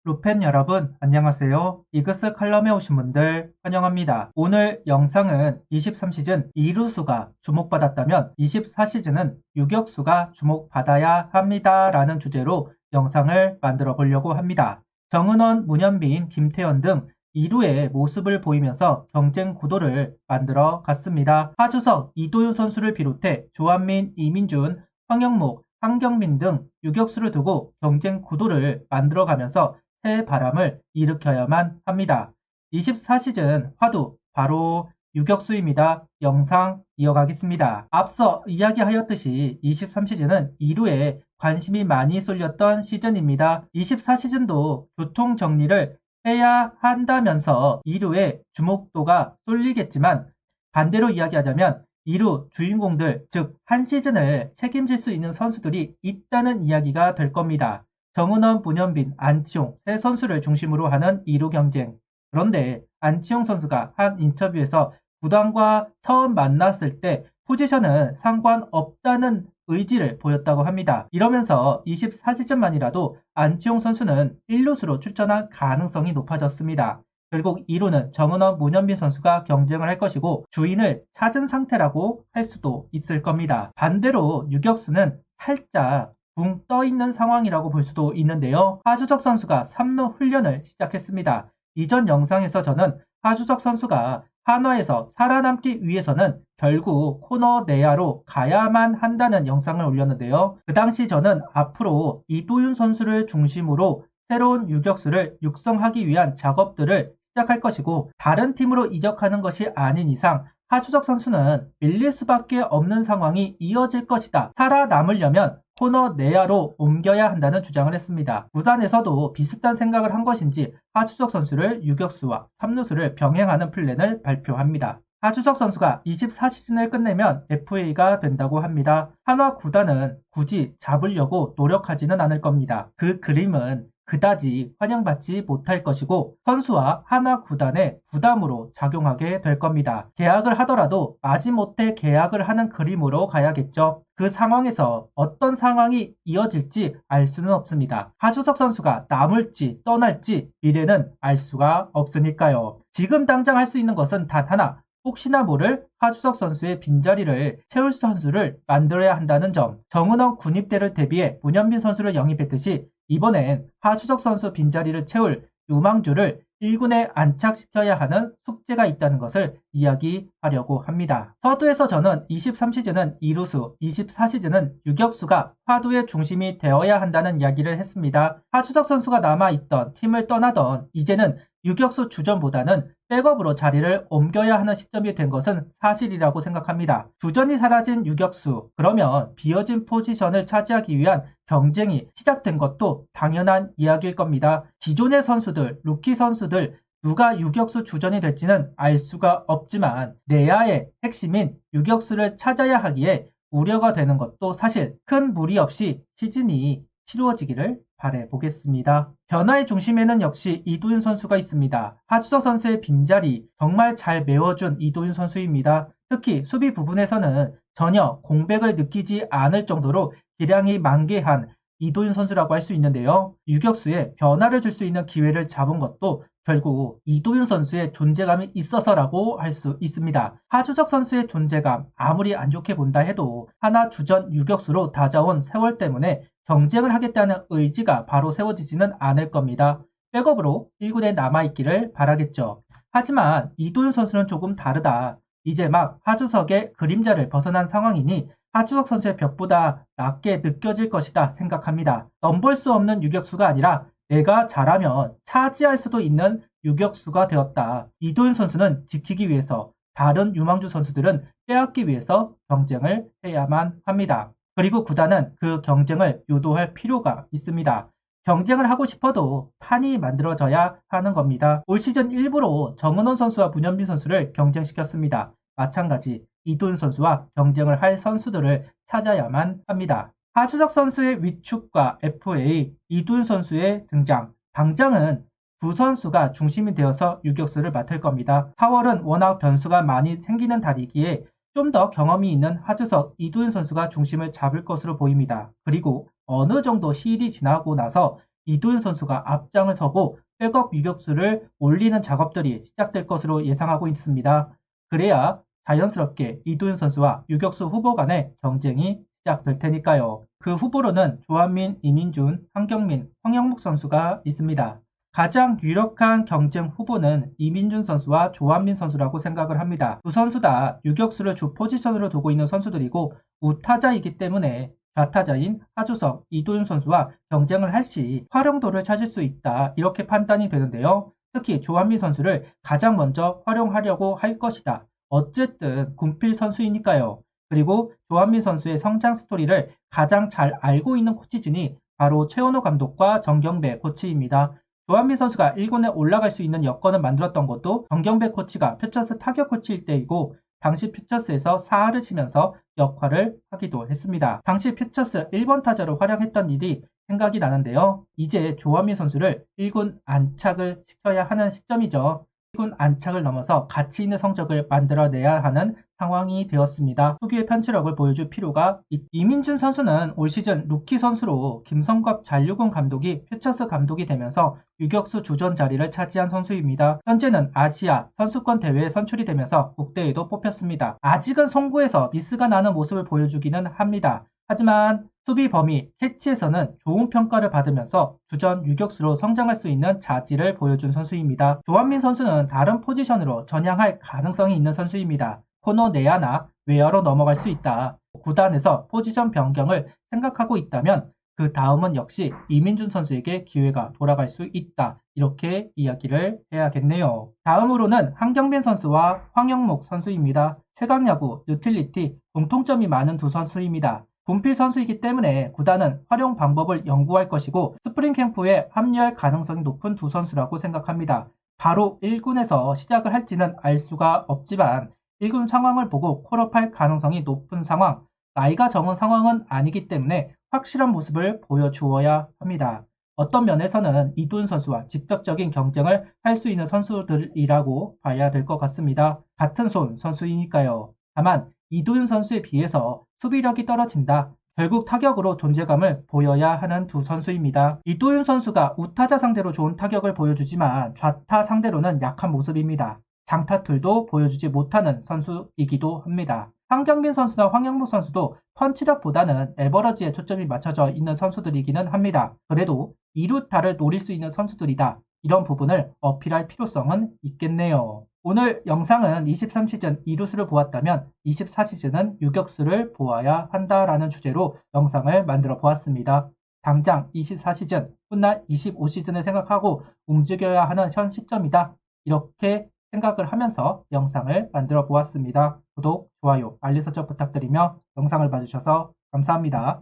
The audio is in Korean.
루펜 여러분 안녕하세요. 이그스 칼럼에 오신 분들 환영합니다. 오늘 영상은 23시즌 이루수가 주목받았다면 24시즌은 유격수가 주목받아야 합니다 라는 주제로 영상을 만들어 보려고 합니다. 정은원, 문현빈, 김태현 등 2루의 모습을 보이면서 경쟁 구도를 만들어 갔습니다. 하주석, 이도윤 선수를 비롯해 조한민, 이민준, 황영목, 한경민 등 유격수를 두고 경쟁 구도를 만들어가면서 새 바람을 일으켜야만 합니다. 24시즌 화두 바로 유격수입니다. 영상 이어가겠습니다. 앞서 이야기하였듯이 23시즌은 2루에 관심이 많이 쏠렸던 시즌입니다. 24시즌도 교통 정리를 해야 한다면서 2루에 주목도가 쏠리겠지만 반대로 이야기하자면 2루 주인공들, 즉 한 시즌을 책임질 수 있는 선수들이 있다는 이야기가 될 겁니다. 정은원, 문현빈, 안치홍 세 선수를 중심으로 하는 2루 경쟁. 그런데 안치홍 선수가 한 인터뷰에서 구단과 처음 만났을 때 포지션은 상관없다는 의지를 보였다고 합니다. 이러면서 24시즌만이라도 안치홍 선수는 1루수로 출전할 가능성이 높아졌습니다. 결국 2루는 정은원, 문현빈 선수가 경쟁을 할 것이고 주인을 찾은 상태라고 할 수도 있을 겁니다. 반대로 유격수는 살짝 붕 떠있는 상황이라고 볼 수도 있는데요. 하주석 선수가 3루 훈련을 시작했습니다. 이전 영상에서 저는 하주석 선수가 한화에서 살아남기 위해서는 결국 코너 내야로 가야만 한다는 영상을 올렸는데요. 그 당시 저는 앞으로 이도윤 선수를 중심으로 새로운 유격수를 육성하기 위한 작업들을 시작할 것이고 다른 팀으로 이적하는 것이 아닌 이상 하주석 선수는 밀릴 수밖에 없는 상황이 이어질 것이다. 살아남으려면 코너 내야로 옮겨야 한다는 주장을 했습니다. 구단에서도 비슷한 생각을 한 것인지 하주석 선수를 유격수와 3루수를 병행하는 플랜을 발표합니다. 하주석 선수가 24시즌을 끝내면 FA가 된다고 합니다. 한화 구단은 굳이 잡으려고 노력하지는 않을 겁니다. 그 그림은 그다지 환영받지 못할 것이고 선수와 한화 구단의 부담으로 작용하게 될 겁니다. 계약을 하더라도 마지못해 계약을 하는 그림으로 가야겠죠. 그 상황에서 어떤 상황이 이어질지 알 수는 없습니다. 하주석 선수가 남을지 떠날지 미래는 알 수가 없으니까요. 지금 당장 할 수 있는 것은 단 하나. 혹시나 모를 하주석 선수의 빈자리를 채울 선수를 만들어야 한다는 점. 정은원 군입대를 대비해 문현빈 선수를 영입했듯이 이번엔 하주석 선수 빈자리를 채울 유망주를 1군에 안착시켜야 하는 숙제가 있다는 것을 이야기하려고 합니다. 서두에서 저는 23시즌은 이루수, 24시즌은 유격수가 화두의 중심이 되어야 한다는 이야기를 했습니다. 하주석 선수가 남아있던 팀을 떠나던 이제는 유격수 주전보다는 백업으로 자리를 옮겨야 하는 시점이 된 것은 사실이라고 생각합니다. 주전이 사라진 유격수, 그러면 비어진 포지션을 차지하기 위한 경쟁이 시작된 것도 당연한 이야기일 겁니다. 기존의 선수들, 루키 선수들 누가 유격수 주전이 될지는 알 수가 없지만 내야의 핵심인 유격수를 찾아야 하기에 우려가 되는 것도 사실. 큰 무리 없이 시즌이 치루어지기를 바라보겠습니다. 변화의 중심에는 역시 이도윤 선수가 있습니다. 하주석 선수의 빈자리 정말 잘 메워준 이도윤 선수입니다. 특히 수비 부분에서는 전혀 공백을 느끼지 않을 정도로 기량이 만개한 이도윤 선수라고 할 수 있는데요. 유격수에 변화를 줄 수 있는 기회를 잡은 것도 결국 이도윤 선수의 존재감이 있어서라고 할 수 있습니다. 하주석 선수의 존재감 아무리 안 좋게 본다 해도 하나 주전 유격수로 다가온 세월 때문에 경쟁을 하겠다는 의지가 바로 세워지지는 않을 겁니다. 백업으로 1군에 남아있기를 바라겠죠. 하지만 이도윤 선수는 조금 다르다. 이제 막 하주석의 그림자를 벗어난 상황이니 하주석 선수의 벽보다 낮게 느껴질 것이다 생각합니다. 넘볼 수 없는 유격수가 아니라 내가 잘하면 차지할 수도 있는 유격수가 되었다. 이도윤 선수는 지키기 위해서 다른 유망주 선수들은 빼앗기 위해서 경쟁을 해야만 합니다. 그리고 구단은 그 경쟁을 유도할 필요가 있습니다. 경쟁을 하고 싶어도 판이 만들어져야 하는 겁니다. 올 시즌 일부러 정은원 선수와 문현빈 선수를 경쟁시켰습니다. 마찬가지 이도윤 선수와 경쟁을 할 선수들을 찾아야만 합니다. 하주석 선수의 위축과 FA, 이도윤 선수의 등장. 당장은 두 선수가 중심이 되어서 유격수를 맡을 겁니다. 4월은 워낙 변수가 많이 생기는 달이기에 좀 더 경험이 있는 하주석, 이도윤 선수가 중심을 잡을 것으로 보입니다. 그리고 어느 정도 시일이 지나고 나서 이도윤 선수가 앞장을 서고 백업 유격수를 올리는 작업들이 시작될 것으로 예상하고 있습니다. 그래야 자연스럽게 이도윤 선수와 유격수 후보 간의 경쟁이 시작될 테니까요. 그 후보로는 조한민, 이민준, 한경민, 황영묵 선수가 있습니다. 가장 유력한 경쟁 후보는 이민준 선수와 조한민 선수라고 생각을 합니다. 두 선수 다 유격수를 주 포지션으로 두고 있는 선수들이고 우타자이기 때문에 좌타자인 하주석, 이도윤 선수와 경쟁을 할 시 활용도를 찾을 수 있다, 이렇게 판단이 되는데요. 특히 조한민 선수를 가장 먼저 활용하려고 할 것이다. 어쨌든 군필 선수이니까요. 그리고 조한민 선수의 성장 스토리를 가장 잘 알고 있는 코치진이 바로 최원호 감독과 정경배 코치입니다. 조한민 선수가 1군에 올라갈 수 있는 여건을 만들었던 것도 정경배 코치가 퓨처스 타격 코치일 때이고 당시 퓨처스에서 4할을 치면서 역할을 하기도 했습니다. 당시 퓨처스 1번 타자로 활약했던 일이 생각이 나는데요. 이제 조한민 선수를 1군 안착을 시켜야 하는 시점이죠. 1군 안착을 넘어서 가치 있는 성적을 만들어내야 하는 상황이 되었습니다. 특유의 편취력을 보여줄 필요가 이민준 선수는 올 시즌 루키 선수로 김성갑 잔류군 감독이 퓨처스 감독이 되면서 유격수 주전 자리를 차지한 선수입니다. 현재는 아시아 선수권 대회에 선출이 되면서 국대에도 뽑혔습니다. 아직은 송구에서 미스가 나는 모습을 보여주기는 합니다. 하지만 수비 범위, 캐치에서는 좋은 평가를 받으면서 주전 유격수로 성장할 수 있는 자질을 보여준 선수입니다. 조한민 선수는 다른 포지션으로 전향할 가능성이 있는 선수입니다. 코너 내야나 외야로 넘어갈 수 있다. 구단에서 포지션 변경을 생각하고 있다면 그 다음은 역시 이민준 선수에게 기회가 돌아갈 수 있다, 이렇게 이야기를 해야겠네요. 다음으로는 한경빈 선수와 황영묵 선수입니다. 최강야구, 유틸리티 공통점이 많은 두 선수입니다. 군필 선수이기 때문에 구단은 활용 방법을 연구할 것이고 스프링 캠프에 합류할 가능성이 높은 두 선수라고 생각합니다. 바로 1군에서 시작을 할지는 알 수가 없지만 1군 상황을 보고 콜업할 가능성이 높은 상황, 나이가 적은 상황은 아니기 때문에 확실한 모습을 보여주어야 합니다. 어떤 면에서는 이도윤 선수와 직접적인 경쟁을 할 수 있는 선수들이라고 봐야 될 것 같습니다. 같은 손 선수이니까요. 다만 이도윤 선수에 비해서 수비력이 떨어진다. 결국 타격으로 존재감을 보여야 하는 두 선수입니다. 이도윤 선수가 우타자 상대로 좋은 타격을 보여주지만 좌타 상대로는 약한 모습입니다. 장타툴도 보여주지 못하는 선수이기도 합니다. 한경빈 선수나 황영무 선수도 펀치력보다는 에버러지에 초점이 맞춰져 있는 선수들이기는 합니다. 그래도 2루타를 노릴 수 있는 선수들이다, 이런 부분을 어필할 필요성은 있겠네요. 오늘 영상은 23시즌 2루수를 보았다면 24시즌은 유격수를 보아야 한다라는 주제로 영상을 만들어 보았습니다. 당장 24시즌, 훗날 25시즌을 생각하고 움직여야 하는 현 시점이다, 이렇게 생각을 하면서 영상을 만들어 보았습니다. 구독, 좋아요, 알림 설정 부탁드리며 영상을 봐주셔서 감사합니다.